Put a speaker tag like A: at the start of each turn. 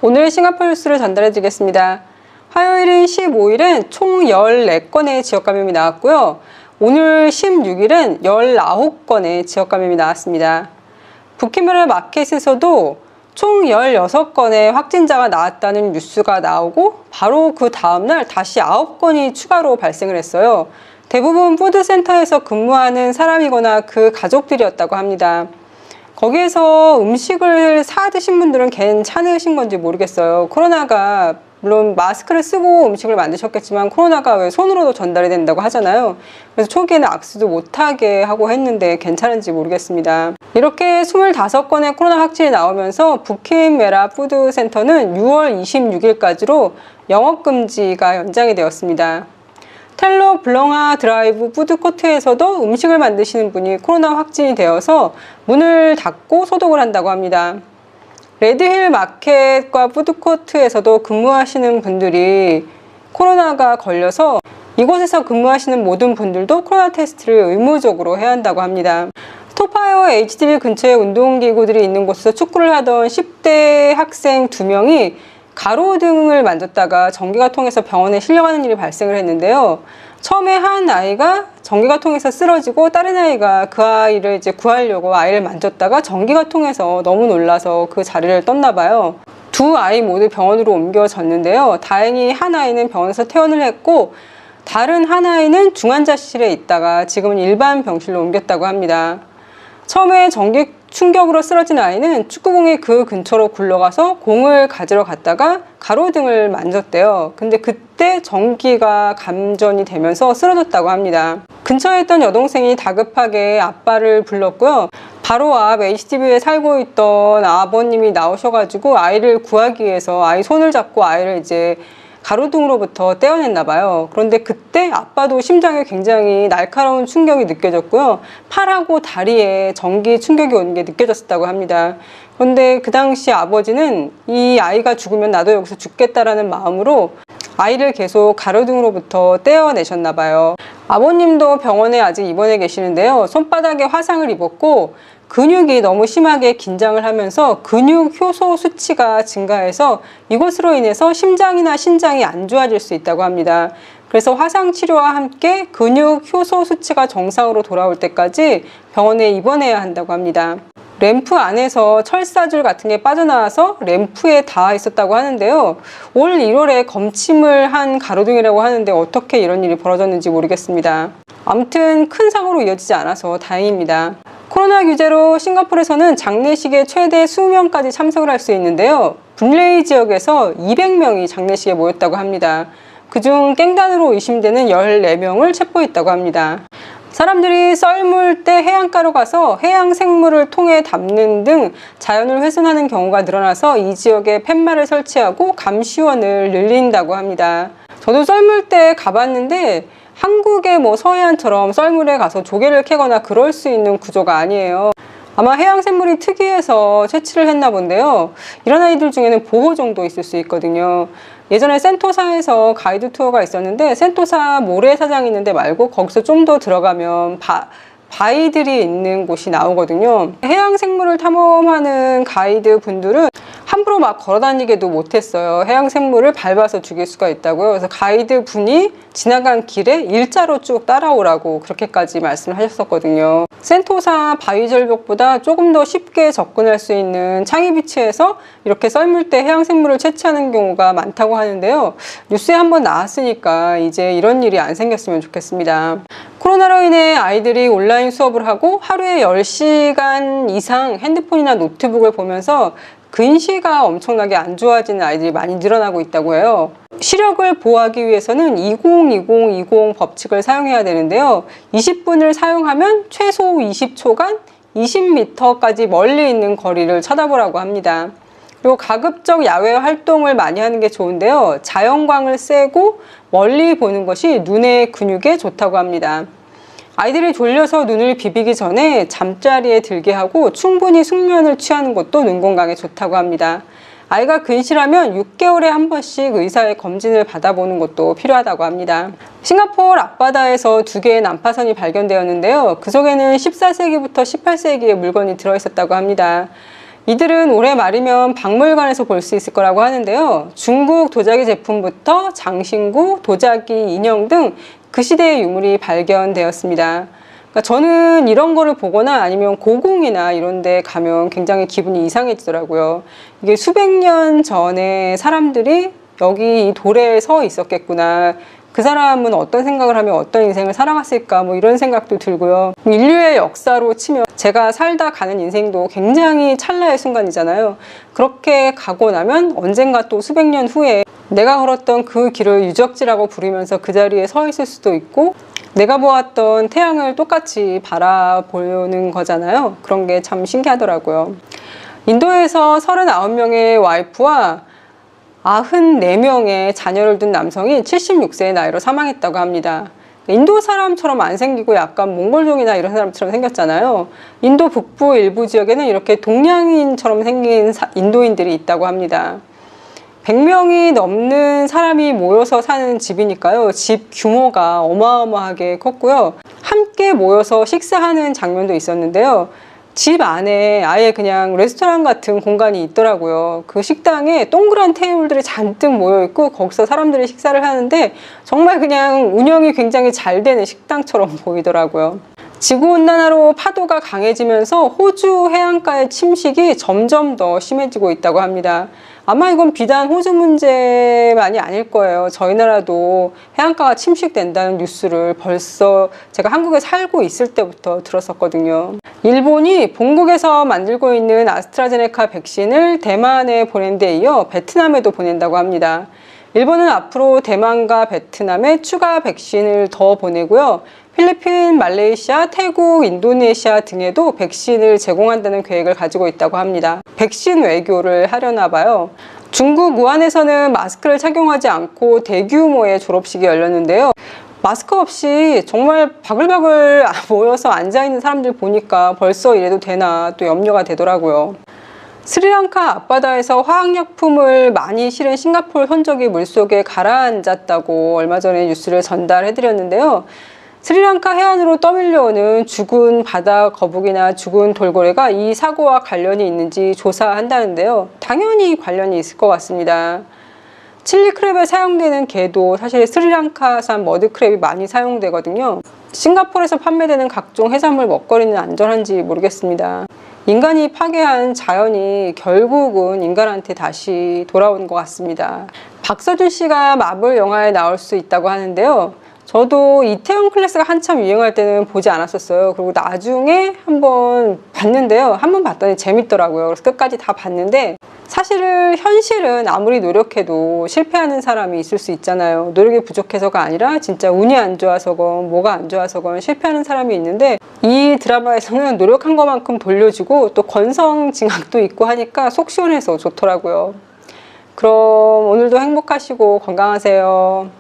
A: 오늘 싱가포르 뉴스를 전달해 드리겠습니다. 화요일인 15일은 총 14건의 지역감염이 나왔고요. 오늘 16일은 19건의 지역감염이 나왔습니다. 부키메르 마켓에서도 총 16건의 확진자가 나왔다는 뉴스가 나오고 바로 그 다음날 다시 9건이 추가로 발생을 했어요. 대부분 푸드센터에서 근무하는 사람이거나 그 가족들이었다고 합니다. 거기에서 음식을 사 드신 분들은 괜찮으신 건지 모르겠어요. 코로나가 물론 마스크를 쓰고 음식을 만드셨겠지만 코로나가 왜 손으로도 전달이 된다고 하잖아요. 그래서 초기에는 악수도 못하게 하고 했는데 괜찮은지 모르겠습니다. 이렇게 25건의 코로나 확진이 나오면서 부키메라 푸드센터는 6월 26일까지로 영업금지가 연장이 되었습니다. 텔로 블렁아 드라이브 푸드코트에서도 음식을 만드시는 분이 코로나 확진이 되어서 문을 닫고 소독을 한다고 합니다. 레드힐 마켓과 푸드코트에서도 근무하시는 분들이 코로나가 걸려서 이곳에서 근무하시는 모든 분들도 코로나 테스트를 의무적으로 해야 한다고 합니다. 토파이어 HDB 근처에 운동기구들이 있는 곳에서 축구를 하던 10대 학생 2명이 가로등을 만졌다가 전기가 통해서 병원에 실려가는 일이 발생을 했는데요. 처음에 한 아이가 전기가 통해서 쓰러지고 다른 아이가 그 아이를 이제 구하려고 아이를 만졌다가 전기가 통해서 너무 놀라서 그 자리를 떴나 봐요. 두 아이 모두 병원으로 옮겨졌는데요. 다행히 한 아이는 병원에서 퇴원을 했고 다른 한 아이는 중환자실에 있다가 지금은 일반 병실로 옮겼다고 합니다. 처음에 전기 충격으로 쓰러진 아이는 축구공이 그 근처로 굴러가서 공을 가지러 갔다가 가로등을 만졌대요. 근데 그때 전기가 감전이 되면서 쓰러졌다고 합니다. 근처에 있던 여동생이 다급하게 아빠를 불렀고요. 바로 앞 HDB에 살고 있던 아버님이 나오셔가지고 아이를 구하기 위해서 아이 손을 잡고 아이를 이제 가로등으로부터 떼어냈나 봐요. 그런데 그때 아빠도 심장에 굉장히 날카로운 충격이 느껴졌고요. 팔하고 다리에 전기 충격이 오는 게 느껴졌다고 합니다. 그런데 그 당시 아버지는 이 아이가 죽으면 나도 여기서 죽겠다라는 마음으로 아이를 계속 가로등으로부터 떼어내셨나 봐요. 아버님도 병원에 아직 입원해 계시는데요. 손바닥에 화상을 입었고 근육이 너무 심하게 긴장을 하면서 근육 효소 수치가 증가해서 이것으로 인해서 심장이나 신장이 안 좋아질 수 있다고 합니다. 그래서 화상 치료와 함께 근육 효소 수치가 정상으로 돌아올 때까지 병원에 입원해야 한다고 합니다. 램프 안에서 철사줄 같은 게 빠져나와서 램프에 닿아 있었다고 하는데요. 올 1월에 검침을 한 가로등이라고 하는데 어떻게 이런 일이 벌어졌는지 모르겠습니다. 아무튼 큰 사고로 이어지지 않아서 다행입니다. 코로나 규제로 싱가포르에서는 장례식에 최대 20명까지 참석을 할 수 있는데요. 분레이 지역에서 200명이 장례식에 모였다고 합니다. 그중 깽단으로 의심되는 14명을 체포했다고 합니다. 사람들이 썰물 때 해안가로 가서 해양 생물을 통에 담는 등 자연을 훼손하는 경우가 늘어나서 이 지역에 팻말을 설치하고 감시원을 늘린다고 합니다. 저도 썰물 때 가봤는데 한국의 서해안처럼 썰물에 가서 조개를 캐거나 그럴 수 있는 구조가 아니에요. 아마 해양생물이 특이해서 채취를 했나 본데요. 이런 아이들 중에는 보호 정도 있을 수 있거든요. 예전에 센토사에서 가이드 투어가 있었는데 센토사 모래사장이 있는데 말고 거기서 좀 더 들어가면 바위들이 있는 곳이 나오거든요. 해양생물을 탐험하는 가이드 분들은 함부로 막 걸어다니게도 못했어요. 해양생물을 밟아서 죽일 수가 있다고요. 그래서 가이드 분이 지나간 길에 일자로 쭉 따라오라고 그렇게까지 말씀을 하셨었거든요. 센토사 바위절벽보다 조금 더 쉽게 접근할 수 있는 창의비치에서 이렇게 썰물대 해양생물을 채취하는 경우가 많다고 하는데요. 뉴스에 한번 나왔으니까 이제 이런 일이 안 생겼으면 좋겠습니다. 코로나로 인해 아이들이 온라인 수업을 하고 하루에 10시간 이상 핸드폰이나 노트북을 보면서 근시가 엄청나게 안 좋아지는 아이들이 많이 늘어나고 있다고 해요. 시력을 보호하기 위해서는 20-20-20 법칙을 사용해야 되는데요. 20분을 사용하면 최소 20초간 20m까지 멀리 있는 거리를 쳐다보라고 합니다. 그리고 가급적 야외 활동을 많이 하는 게 좋은데요. 자연광을 쐬고 멀리 보는 것이 눈의 근육에 좋다고 합니다. 아이들이 졸려서 눈을 비비기 전에 잠자리에 들게 하고 충분히 숙면을 취하는 것도 눈 건강에 좋다고 합니다. 아이가 근실하면 6개월에 한 번씩 의사의 검진을 받아보는 것도 필요하다고 합니다. 싱가포르 앞바다에서 2개의 난파선이 발견되었는데요. 그 속에는 14세기부터 18세기의 물건이 들어있었다고 합니다. 이들은 올해 말이면 박물관에서 볼 수 있을 거라고 하는데요. 중국 도자기 제품부터 장신구, 도자기, 인형 등 그 시대의 유물이 발견되었습니다. 그러니까 저는 이런 거를 보거나 아니면 고궁이나 이런 데 가면 굉장히 기분이 이상해지더라고요. 이게 수백 년 전에 사람들이 여기 이 돌에 서 있었겠구나. 그 사람은 어떤 생각을 하며 어떤 인생을 살아갔을까, 뭐 이런 생각도 들고요. 인류의 역사로 치면 제가 살다 가는 인생도 굉장히 찰나의 순간이잖아요. 그렇게 가고 나면 언젠가 또 수백 년 후에 내가 걸었던 그 길을 유적지라고 부르면서 그 자리에 서 있을 수도 있고, 내가 보았던 태양을 똑같이 바라보는 거잖아요. 그런 게 참 신기하더라고요. 인도에서 39명의 와이프와 94명의 자녀를 둔 남성이 76세의 나이로 사망했다고 합니다. 인도 사람처럼 안 생기고 약간 몽골족이나 이런 사람처럼 생겼잖아요. 인도 북부 일부 지역에는 이렇게 동양인처럼 생긴 인도인들이 있다고 합니다. 100명이 넘는 사람이 모여서 사는 집이니까요. 집 규모가 어마어마하게 컸고요. 함께 모여서 식사하는 장면도 있었는데요. 집 안에 아예 그냥 레스토랑 같은 공간이 있더라고요. 그 식당에 동그란 테이블들이 잔뜩 모여있고 거기서 사람들이 식사를 하는데 정말 그냥 운영이 굉장히 잘 되는 식당처럼 보이더라고요. 지구온난화로 파도가 강해지면서 호주 해안가의 침식이 점점 더 심해지고 있다고 합니다. 아마 이건 비단 호주 문제만이 아닐 거예요. 저희 나라도 해안가가 침식된다는 뉴스를 벌써 제가 한국에 살고 있을 때부터 들었었거든요. 일본이 본국에서 만들고 있는 아스트라제네카 백신을 대만에 보낸 데 이어 베트남에도 보낸다고 합니다. 일본은 앞으로 대만과 베트남에 추가 백신을 더 보내고요. 필리핀, 말레이시아, 태국, 인도네시아 등에도 백신을 제공한다는 계획을 가지고 있다고 합니다. 백신 외교를 하려나 봐요. 중국 우한에서는 마스크를 착용하지 않고 대규모의 졸업식이 열렸는데요. 마스크 없이 정말 바글바글 모여서 앉아있는 사람들 보니까 벌써 이래도 되나 또 염려가 되더라고요. 스리랑카 앞바다에서 화학약품을 많이 실은 싱가포르 선적이 물속에 가라앉았다고 얼마 전에 뉴스를 전달해드렸는데요. 스리랑카 해안으로 떠밀려오는 죽은 바다 거북이나 죽은 돌고래가 이 사고와 관련이 있는지 조사한다는데요. 당연히 관련이 있을 것 같습니다. 칠리 크랩에 사용되는 게도 사실 스리랑카산 머드크랩이 많이 사용되거든요. 싱가포르에서 판매되는 각종 해산물 먹거리는 안전한지 모르겠습니다. 인간이 파괴한 자연이 결국은 인간한테 다시 돌아오는 것 같습니다. 박서준 씨가 마블 영화에 나올 수 있다고 하는데요. 저도 이태원 클래스가 한참 유행할 때는 보지 않았었어요. 그리고 나중에 한번 봤는데요. 한번 봤더니 재밌더라고요. 그래서 끝까지 다 봤는데 사실은 현실은 아무리 노력해도 실패하는 사람이 있을 수 있잖아요. 노력이 부족해서가 아니라 진짜 운이 안 좋아서건 뭐가 안 좋아서건 실패하는 사람이 있는데 이 드라마에서는 노력한 것만큼 돌려주고 또 권성징악도 있고 하니까 속 시원해서 좋더라고요. 그럼 오늘도 행복하시고 건강하세요.